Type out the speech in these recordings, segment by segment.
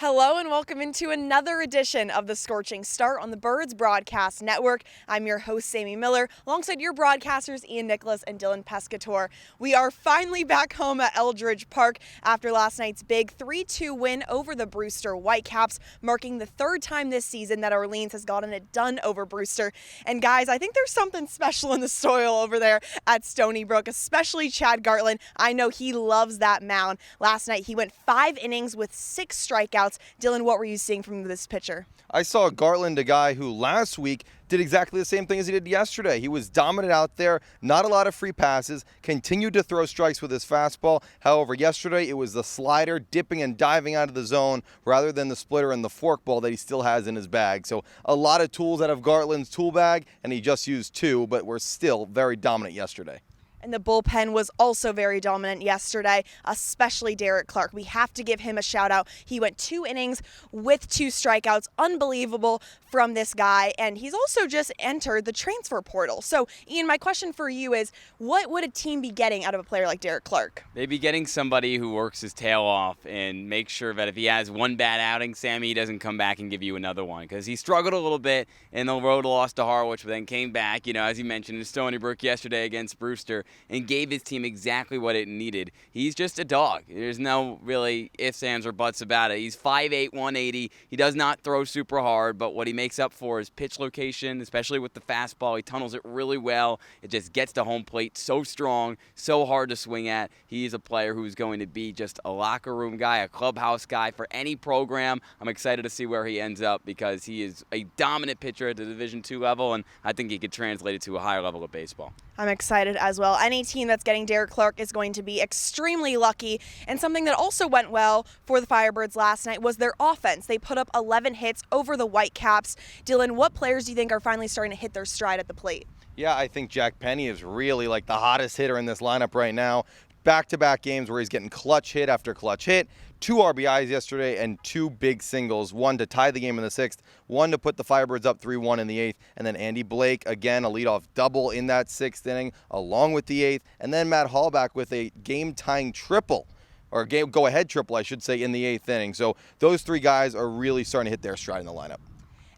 Hello and welcome into another edition of the Scorching Start on the Birds Broadcast Network. I'm your host, Sammy Miller, alongside your broadcasters, Ian Nicholas and Dylan Pescatore. We are finally back home at Eldridge Park after last night's big 3-2 win over the Brewster Whitecaps, marking the third time this season that Orleans has gotten it done over Brewster. And guys, I think there's something special in the soil over there at Stony Brook, especially Chad Gartland. I know he loves that mound. Last night he went 5 innings with 6 strikeouts. Dylan, what were you seeing from this pitcher? I saw Gartland, a guy who last week did exactly the same thing as he did yesterday. He was dominant out there, not a lot of free passes, continued to throw strikes with his fastball. However, yesterday it was the slider dipping and diving out of the zone rather than the splitter and the forkball that he still has in his bag. So a lot of tools out of Gartland's tool bag, and he just used 2, but were still very dominant yesterday. And the bullpen was also very dominant yesterday, especially Derek Clark. We have to give him a shout out. He went 2 innings with 2 strikeouts. Unbelievable from this guy. And he's also just entered the transfer portal. So, Ian, my question for you is, what would a team be getting out of a player like Derek Clark? They'd be getting somebody who works his tail off and makes sure that if he has one bad outing, Sammy, he doesn't come back and give you another one. Because he struggled a little bit in the road loss to Harwich, but then came back, as you mentioned, in Stony Brook yesterday against Brewster, and gave his team exactly what it needed. He's just a dog. There's no really ifs, ands, or buts about it. He's 5'8", 180. He does not throw super hard, but what he makes up for is pitch location, especially with the fastball. He tunnels it really well. It just gets to home plate so strong, so hard to swing at. He's a player who's going to be just a locker room guy, a clubhouse guy for any program. I'm excited to see where he ends up because he is a dominant pitcher at the Division II level, and I think he could translate it to a higher level of baseball. I'm excited as well. Any team that's getting Derek Clark is going to be extremely lucky. And something that also went well for the Firebirds last night was their offense. They put up 11 hits over the Whitecaps. Dylan, what players do you think are finally starting to hit their stride at the plate? Yeah, I think Jack Penny is really like the hottest hitter in this lineup right now. Back-to-back games where he's getting clutch hit after clutch hit. 2 RBIs yesterday and 2 big singles, one to tie the game in the 6th, one to put the Firebirds up 3-1 in the 8th, and then Andy Blake, again, a leadoff double in that 6th inning, along with the 8th, and then Matt Hallback with a game-tying triple, or go-ahead triple, I should say, in the 8th inning. So those 3 guys are really starting to hit their stride in the lineup.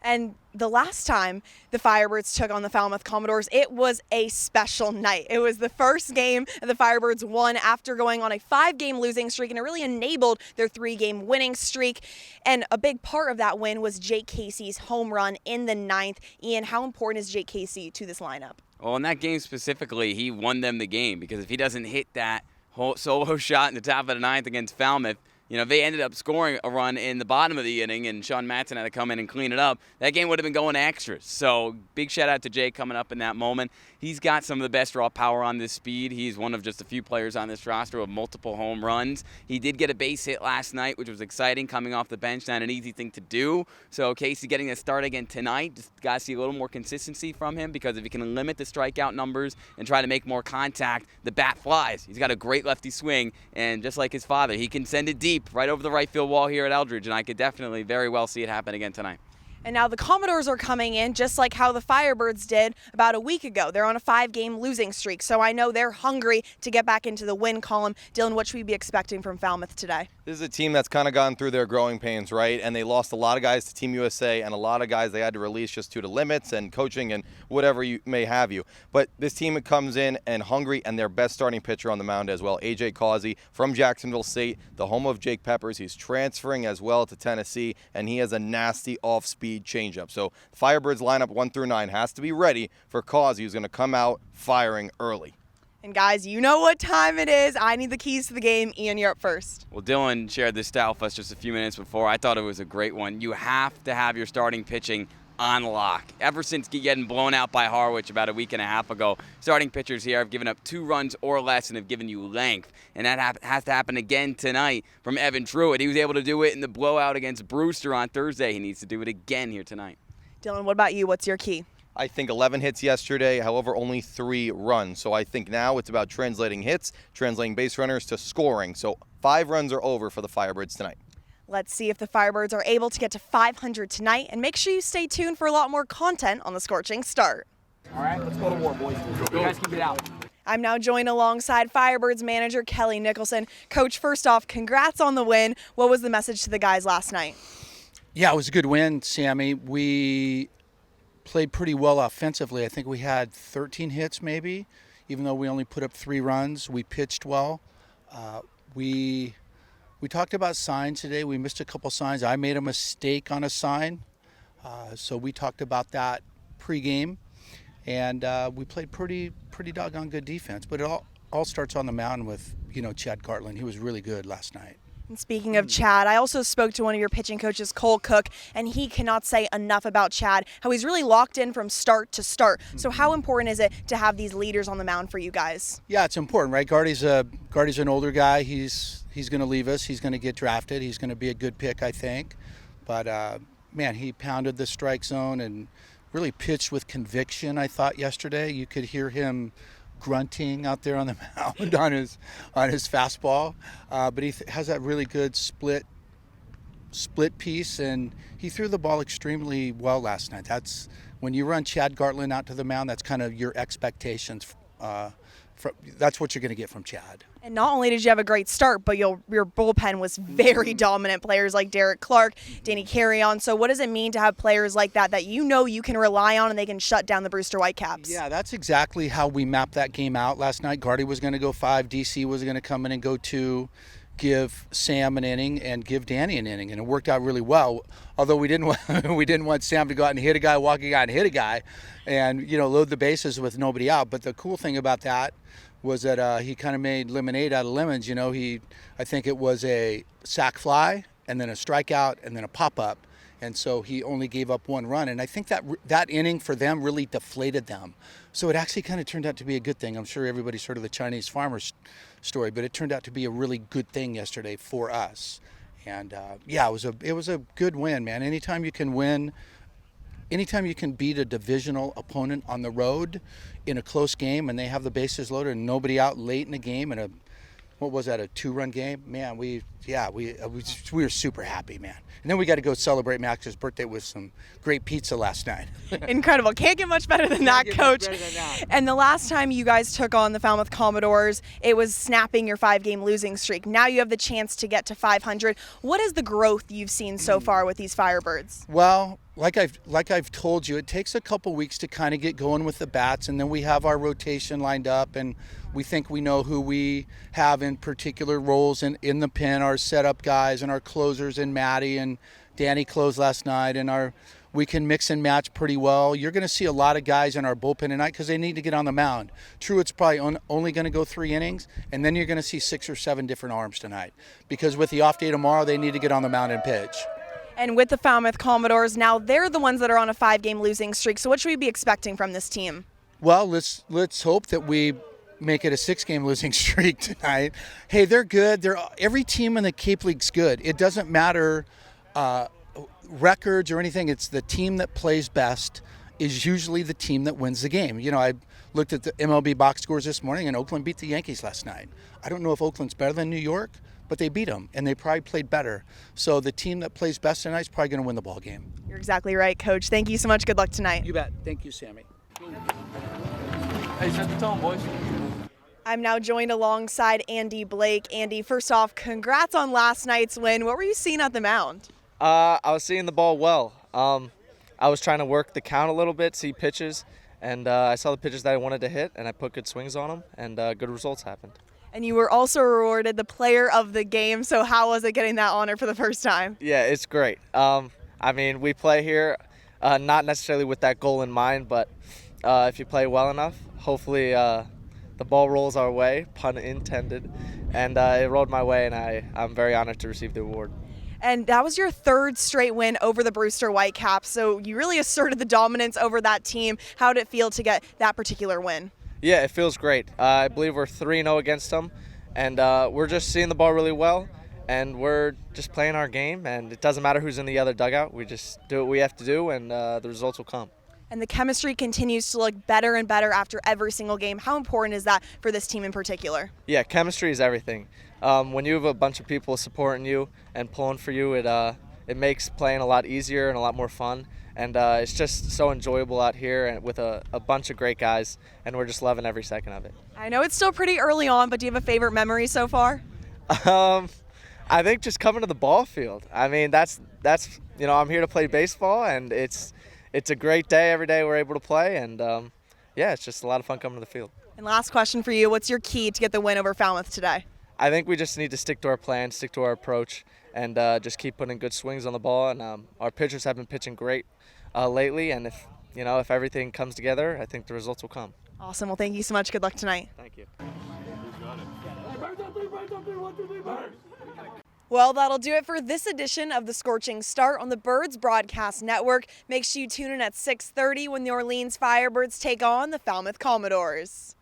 And the last time the Firebirds took on the Falmouth Commodores, it was a special night. It was the first game the Firebirds won after going on a 5-game losing streak, and it really enabled their 3-game winning streak. And a big part of that win was Jake Casey's home run in the 9th. Ian, how important is Jake Casey to this lineup? Well, in that game specifically, he won them the game because if he doesn't hit that whole solo shot in the top of the 9th against Falmouth, they ended up scoring a run in the bottom of the inning, and Sean Matson had to come in and clean it up. That game would have been going to extras. So big shout-out to Jake coming up in that moment. He's got some of the best raw power on this speed. He's one of just a few players on this roster with multiple home runs. He did get a base hit last night, which was exciting, coming off the bench. Not an easy thing to do. So Casey getting a start again tonight. Just got to see a little more consistency from him because if he can limit the strikeout numbers and try to make more contact, the bat flies. He's got a great lefty swing, and just like his father, he can send it deep right over the right field wall here at Eldridge, and I could definitely very well see it happen again tonight. And now the Commodores are coming in just like how the Firebirds did about a week ago. They're on a 5-game losing streak, so I know they're hungry to get back into the win column. Dylan, what should we be expecting from Falmouth today? This is a team that's kind of gone through their growing pains, right? And they lost a lot of guys to Team USA and a lot of guys they had to release just due to limits and coaching and whatever you may have you. But this team comes in and hungry, and their best starting pitcher on the mound as well, A.J. Causey from Jacksonville State, the home of Jake Peppers. He's transferring as well to Tennessee, and he has a nasty off-speed changeup. So the Firebirds lineup 1 through 9 has to be ready for Causey, who's going to come out firing early. And guys, you know what time it is. I need the keys to the game. Ian, you're up first. Well, Dylan shared this stat with us just a few minutes before. I thought it was a great one. You have to have your starting pitching on lock. Ever since getting blown out by Harwich about a week and a half ago, starting pitchers here have given up 2 runs or less and have given you length. And that has to happen again tonight from Evan Truitt. He was able to do it in the blowout against Brewster on Thursday. He needs to do it again here tonight. Dylan, what about you? What's your key? I think 11 hits yesterday, however, only 3 runs. So I think now it's about translating hits, translating base runners to scoring. So 5 runs are over for the Firebirds tonight. Let's see if the Firebirds are able to get to 500 tonight, and make sure you stay tuned for a lot more content on the Scorching Start. All right, let's go to war, boys. You guys keep it out. I'm now joined alongside Firebirds manager Kelly Nicholson. Coach, first off, congrats on the win. What was the message to the guys last night? Yeah, it was a good win, Sammy. We played pretty well offensively. I think we had 13 hits maybe, even though we only put up 3 runs. We pitched well. We talked about signs today. We missed a couple signs. I made a mistake on a sign, so we talked about that pregame, and we played pretty doggone good defense. But it all starts on the mound with Chad Gartland. He was really good last night. And speaking of Chad, I also spoke to one of your pitching coaches, Cole Cook, and he cannot say enough about Chad, how he's really locked in from start to start. So how important is it to have these leaders on the mound for you guys? Yeah, it's important, right? Guardy's an older guy. He's going to leave us. He's going to get drafted. He's going to be a good pick, I think. But, man, he pounded the strike zone and really pitched with conviction, I thought, yesterday. You could hear him grunting out there on the mound on his fastball, but he has that really good split piece, and he threw the ball extremely well last night. That's when you run Chad Gartland out to the mound, that's kind of your expectations. That's what you're going to get from Chad. And not only did you have a great start, but your bullpen was very dominant. Players like Derek Clark, Danny Carrion. So what does it mean to have players like that you can rely on and they can shut down the Brewster Whitecaps? Yeah, that's exactly how we mapped that game out last night. Guardy was going to go 5, DC was going to come in and go 2, give Sam an inning and give Danny an inning, and it worked out really well. Although we didn't want Sam to go out and hit a guy, walk a guy and hit a guy, and load the bases with nobody out. But the cool thing about that was that he kind of made lemonade out of lemons. I think it was a sac fly and then a strikeout and then a pop-up. And so he only gave up 1 run. And I think that inning for them really deflated them. So it actually kind of turned out to be a good thing. I'm sure everybody's heard of the Chinese farmer story, but it turned out to be a really good thing yesterday for us. And yeah, it was a good win, man. Anytime you can win, anytime you can beat a divisional opponent on the road in a close game and they have the bases loaded and nobody out late in the game in a 2-run game, man, we were super happy, man. And then we got to go celebrate Max's birthday with some great pizza last night. Incredible. Can't get much better than that, Coach. And the last time you guys took on the Falmouth Commodores, it was snapping your 5-game losing streak. Now you have the chance to get to 500. What is the growth you've seen so far with these Firebirds? Well, like I've told you, it takes a couple weeks to kind of get going with the bats, and then we have our rotation lined up, and we think we know who we have in particular roles in the pen, our setup guys and our closers, and Maddie and Danny closed last night, and we can mix and match pretty well. You're going to see a lot of guys in our bullpen tonight because they need to get on the mound. True, it's probably only going to go 3 innings, and then you're going to see 6 or 7 different arms tonight because with the off day tomorrow, they need to get on the mound and pitch. And with the Falmouth Commodores, now they're the ones that are on a 5-game losing streak. So what should we be expecting from this team? Well, let's hope that we make it a 6-game losing streak tonight. Hey, they're good. Every team in the Cape League's good. It doesn't matter records or anything. It's the team that plays best is usually the team that wins the game. I looked at the MLB box scores this morning, and Oakland beat the Yankees last night. I don't know if Oakland's better than New York, but they beat them, and they probably played better. So the team that plays best tonight is probably going to win the ball game. You're exactly right, Coach. Thank you so much. Good luck tonight. You bet. Thank you, Sammy. Hey, set the tone, boys. I'm now joined alongside Andy Blake. Andy, first off, congrats on last night's win. What were you seeing at the mound? I was seeing the ball well. I was trying to work the count a little bit, see pitches, and I saw the pitches that I wanted to hit, and I put good swings on them, and good results happened. And you were also awarded the player of the game, so how was it getting that honor for the first time? Yeah, it's great. We play here not necessarily with that goal in mind, but if you play well enough, hopefully the ball rolls our way, pun intended, and it rolled my way, and I'm very honored to receive the award. And that was your 3rd straight win over the Brewster Whitecaps, so you really asserted the dominance over that team. How did it feel to get that particular win? Yeah, it feels great. I believe we're 3-0 against them, and we're just seeing the ball really well, and we're just playing our game, and it doesn't matter who's in the other dugout. We just do what we have to do, and the results will come. And the chemistry continues to look better and better after every single game. How important is that for this team in particular? Yeah, chemistry is everything. When you have a bunch of people supporting you and pulling for you, it it makes playing a lot easier and a lot more fun. And it's just so enjoyable out here and with a bunch of great guys, and we're just loving every second of it. I know it's still pretty early on, but do you have a favorite memory so far? I think just coming to the ball field. I mean, that's I'm here to play baseball, and it's a great day every day we're able to play, and yeah, it's just a lot of fun coming to the field. And last question for you, what's your key to get the win over Falmouth today? I think we just need to stick to our plan, stick to our approach, and just keep putting good swings on the ball. And our pitchers have been pitching great lately, and if everything comes together, I think the results will come. Awesome. Well, thank you so much. Good luck tonight. Thank you. Well, that'll do it for this edition of the Scorching Start on the Birds Broadcast Network. Make sure you tune in at 6:30 when the Orleans Firebirds take on the Falmouth Commodores.